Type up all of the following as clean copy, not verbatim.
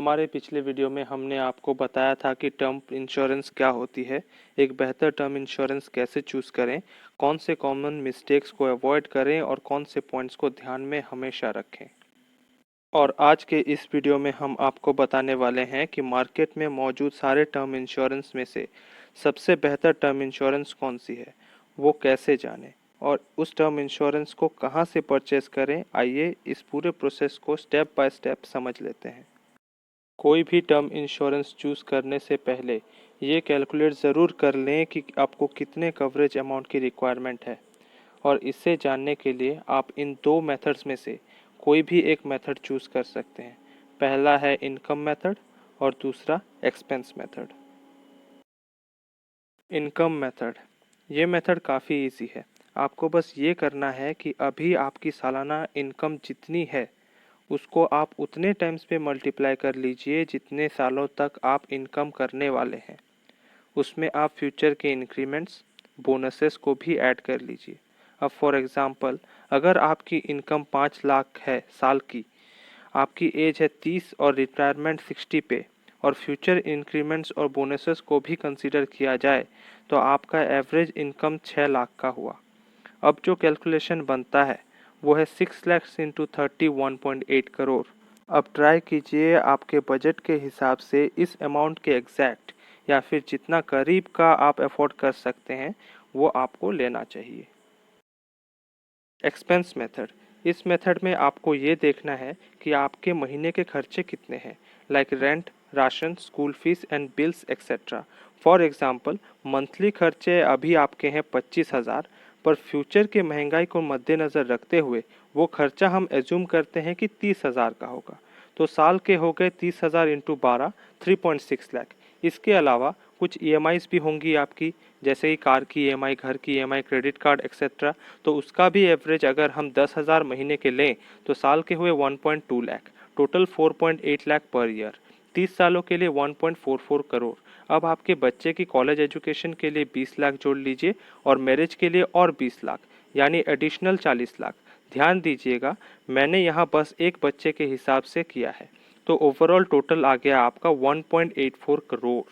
हमारे पिछले वीडियो में हमने आपको बताया था कि टर्म इंश्योरेंस क्या होती है, एक बेहतर टर्म इंश्योरेंस कैसे चूज़ करें, कौन से कॉमन मिस्टेक्स को अवॉइड करें और कौन से पॉइंट्स को ध्यान में हमेशा रखें। और आज के इस वीडियो में हम आपको बताने वाले हैं कि मार्केट में मौजूद सारे टर्म इंश्योरेंस में से सबसे बेहतर टर्म इंश्योरेंस कौन सी है, वो कैसे जानें और उस टर्म इंश्योरेंस को कहां से परचेस करें। आइए इस पूरे प्रोसेस को स्टेप बाय स्टेप समझ लेते हैं। कोई भी टर्म इंश्योरेंस चूज़ करने से पहले ये कैलकुलेट ज़रूर कर लें कि आपको कितने कवरेज अमाउंट की रिक्वायरमेंट है, और इससे जानने के लिए आप इन दो मेथड्स में से कोई भी एक मेथड चूज़ कर सकते हैं। पहला है इनकम मेथड और दूसरा एक्सपेंस मेथड। इनकम मेथड, ये मेथड काफ़ी इजी है। आपको बस ये करना है कि अभी आपकी सालाना इनकम जितनी है उसको आप उतने टाइम्स पे मल्टीप्लाई कर लीजिए जितने सालों तक आप इनकम करने वाले हैं। उसमें आप फ्यूचर के इंक्रीमेंट्स, बोनसेस को भी ऐड कर लीजिए। अब फॉर एग्ज़ाम्पल, अगर आपकी इनकम 5 लाख है साल की, आपकी एज है 30 और रिटायरमेंट 60 पे, और फ्यूचर इंक्रीमेंट्स और बोनसेस को भी कंसीडर किया जाए तो आपका एवरेज इनकम 6 लाख का हुआ। अब जो कैलकुलेशन बनता है वो है 6 लाख इंटू 30 1.8 करोड़। अब ट्राई कीजिए आपके बजट के हिसाब से इस अमाउंट के एग्जैक्ट या फिर जितना करीब का आप अफोर्ड कर सकते हैं वो आपको लेना चाहिए। एक्सपेंस मेथड, इस मेथड में आपको ये देखना है कि आपके महीने के खर्चे कितने हैं, like rent, ration, school fees and bills etcetera. For example, monthly खर्चे अभी आपके हैं 25,000, पर फ्यूचर के महंगाई को मद्देनज़र रखते हुए वो खर्चा हम एज्यूम करते हैं कि 30,000 का होगा। तो साल के हो गए 30,000 इंटू 12, 3.6 लाख। इसके अलावा कुछ ईएमआईज भी होंगी आपकी, जैसे कि कार की ईएमआई, घर की ईएमआई, क्रेडिट कार्ड एक्सेट्रा। तो उसका भी एवरेज अगर हम 10,000 महीने के लें तो साल के हुए 1.2 lakh, total 4.8 lakh per year, 30 सालों के लिए 1.44 करोड़। अब आपके बच्चे की कॉलेज एजुकेशन के लिए 20 लाख जोड़ लीजिए और मैरिज के लिए और 20 लाख, यानी एडिशनल 40 लाख। ध्यान दीजिएगा, मैंने यहाँ बस एक बच्चे के हिसाब से किया है, तो ओवरऑल टोटल आ गया आपका 1.84 करोड़।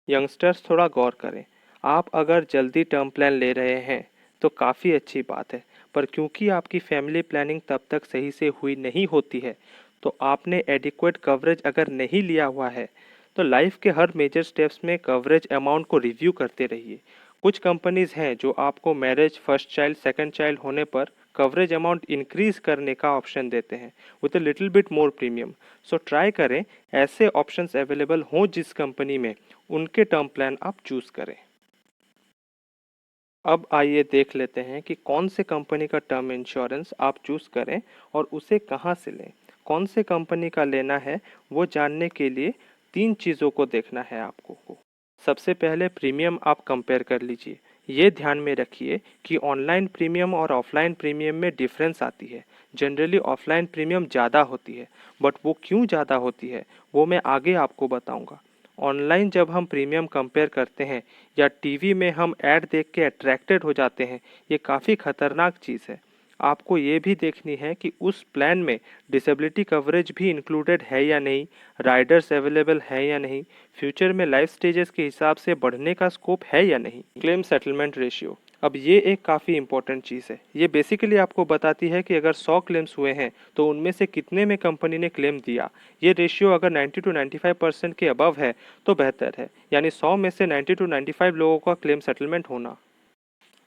यंगस्टर्स थोड़ा गौर करें, आप अगर जल्दी टर्म प्लान ले रहे हैं तो काफ़ी अच्छी बात है, पर क्योंकि आपकी फैमिली प्लानिंग तब तक सही से हुई नहीं होती है, तो आपने एडिक्वेट कवरेज अगर नहीं लिया हुआ है तो लाइफ के हर मेजर स्टेप्स में कवरेज अमाउंट को रिव्यू करते रहिए। कुछ कंपनीज हैं जो आपको marriage, first child, second child होने पर कवरेज अमाउंट इंक्रीज करने का ऑप्शन देते हैं with a little bit more premium. So try करें ऐसे ऑप्शंस अवेलेबल हों जिस कंपनी में, उनके टर्म प्लान आप चूज करें। अब आइए देख लेते हैं कि कौन से कंपनी का टर्म इंश्योरेंस आप चूज करें और उसे कहां से लें। कौन से कंपनी का लेना है वो जानने के लिए तीन चीज़ों को देखना है आपको। सबसे पहले प्रीमियम आप कंपेयर कर लीजिए। ये ध्यान में रखिए कि ऑनलाइन प्रीमियम और ऑफलाइन प्रीमियम में डिफरेंस आती है। जनरली ऑफलाइन प्रीमियम ज़्यादा होती है, बट वो क्यों ज़्यादा होती है वो मैं आगे आपको बताऊंगा। ऑनलाइन जब हम प्रीमियम कंपेयर करते हैं या टीवी में हम ऐड देख के अट्रैक्टेड हो जाते हैं, ये काफ़ी खतरनाक चीज़ है। आपको ये भी देखनी है कि उस प्लान में डिसेबिलिटी कवरेज भी इंक्लूडेड है या नहीं, राइडर्स अवेलेबल है या नहीं, फ्यूचर में लाइफ स्टेजेस के हिसाब से बढ़ने का स्कोप है या नहीं। क्लेम सेटलमेंट रेशियो, अब ये एक काफ़ी इंपॉर्टेंट चीज़ है। ये बेसिकली आपको बताती है कि अगर 100 क्लेम्स हुए हैं तो उनमें से कितने में कंपनी ने क्लेम दिया। ये रेशियो अगर 90 to 95% के अबव है तो बेहतर है, यानी 100 में से 90 to 95 लोगों का क्लेम सेटलमेंट होना।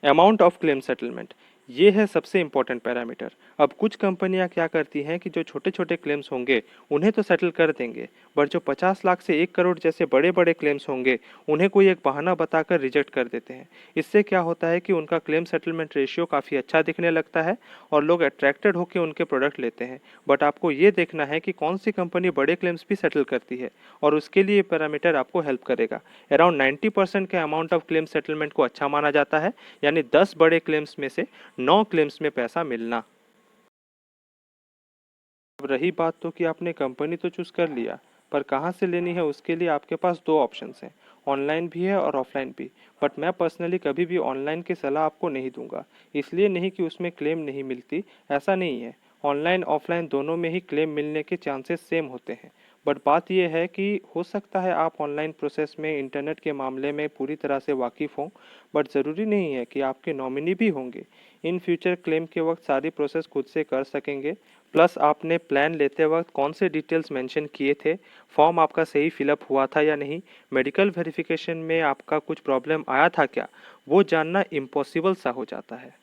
अमाउंट ऑफ क्लेम सेटलमेंट, ये है सबसे इंपॉर्टेंट पैरामीटर। अब कुछ कंपनियां क्या करती हैं कि जो छोटे छोटे क्लेम्स होंगे उन्हें तो सेटल कर देंगे, बट जो 50 लाख से 1 करोड़ जैसे बड़े बड़े क्लेम्स होंगे उन्हें कोई एक बहाना बताकर रिजेक्ट कर देते हैं। इससे क्या होता है कि उनका क्लेम सेटलमेंट रेशियो काफ़ी अच्छा दिखने लगता है और लोग अट्रैक्टेड होकर उनके प्रोडक्ट लेते हैं। बट आपको ये देखना है कि कौन सी कंपनी बड़े क्लेम्स भी सेटल करती है, और उसके लिए पैरामीटर आपको हेल्प करेगा। अराउंड 90% के अमाउंट ऑफ क्लेम सेटलमेंट को अच्छा माना जाता है, यानी 10 बड़े क्लेम्स में से 9 क्लेम्स में पैसा मिलना। अब रही बात तो कि आपने कंपनी तो चूज कर लिया, पर कहाँ से लेनी है उसके लिए आपके पास दो ऑप्शंस हैं, ऑनलाइन भी है और ऑफलाइन भी। बट मैं पर्सनली कभी भी ऑनलाइन की सलाह आपको नहीं दूंगा। इसलिए नहीं कि उसमें क्लेम नहीं मिलती, ऐसा नहीं है। ऑनलाइन ऑफलाइन दोनों में ही क्लेम मिलने के चांसेस सेम होते हैं। बट बात यह है कि हो सकता है आप ऑनलाइन प्रोसेस में इंटरनेट के मामले में पूरी तरह से वाकिफ़ हों, बट ज़रूरी नहीं है कि आपके नॉमिनी भी होंगे। इन फ्यूचर क्लेम के वक्त सारी प्रोसेस खुद से कर सकेंगे। प्लस आपने प्लान लेते वक्त कौन से डिटेल्स मेंशन किए थे, फॉर्म आपका सही फिलअप हुआ था या नहीं, मेडिकल वेरिफिकेशन में आपका कुछ प्रॉब्लम आया था क्या, वो जानना इम्पॉसिबल सा हो जाता है।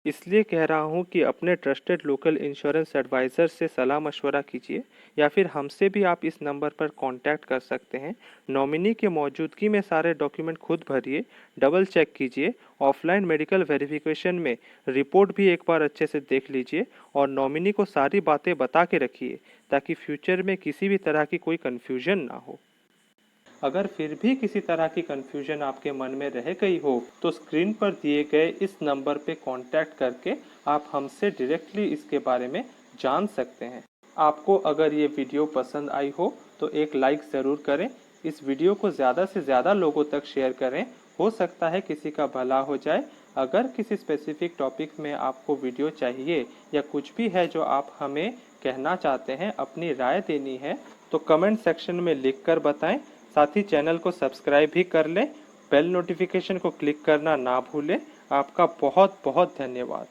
इसलिए कह रहा हूँ कि अपने ट्रस्टेड लोकल इंश्योरेंस एडवाइज़र से सलाह मशवरा कीजिए, या फिर हमसे भी आप इस नंबर पर कांटेक्ट कर सकते हैं। नॉमिनी के मौजूदगी में सारे डॉक्यूमेंट खुद भरिए, डबल चेक कीजिए, ऑफलाइन मेडिकल वेरिफिकेशन में रिपोर्ट भी एक बार अच्छे से देख लीजिए और नॉमिनी को सारी बातें बता के रखिए, ताकि फ्यूचर में किसी भी तरह की कोई कन्फ्यूजन ना हो। अगर फिर भी किसी तरह की कन्फ्यूजन आपके मन में रह गई हो, तो स्क्रीन पर दिए गए इस नंबर पे कांटेक्ट करके आप हमसे डायरेक्टली इसके बारे में जान सकते हैं। आपको अगर ये वीडियो पसंद आई हो तो एक लाइक ज़रूर करें। इस वीडियो को ज़्यादा से ज़्यादा लोगों तक शेयर करें। हो सकता है किसी का भला हो जाए। अगर किसी स्पेसिफिक टॉपिक में आपको वीडियो चाहिए या कुछ भी है जो आप हमें कहना चाहते हैं, अपनी राय देनी है, तो कमेंट सेक्शन में लिख कर बताएं। साथ ही चैनल को सब्सक्राइब भी कर लें। बेल नोटिफिकेशन को क्लिक करना ना भूलें। आपका बहुत बहुत धन्यवाद।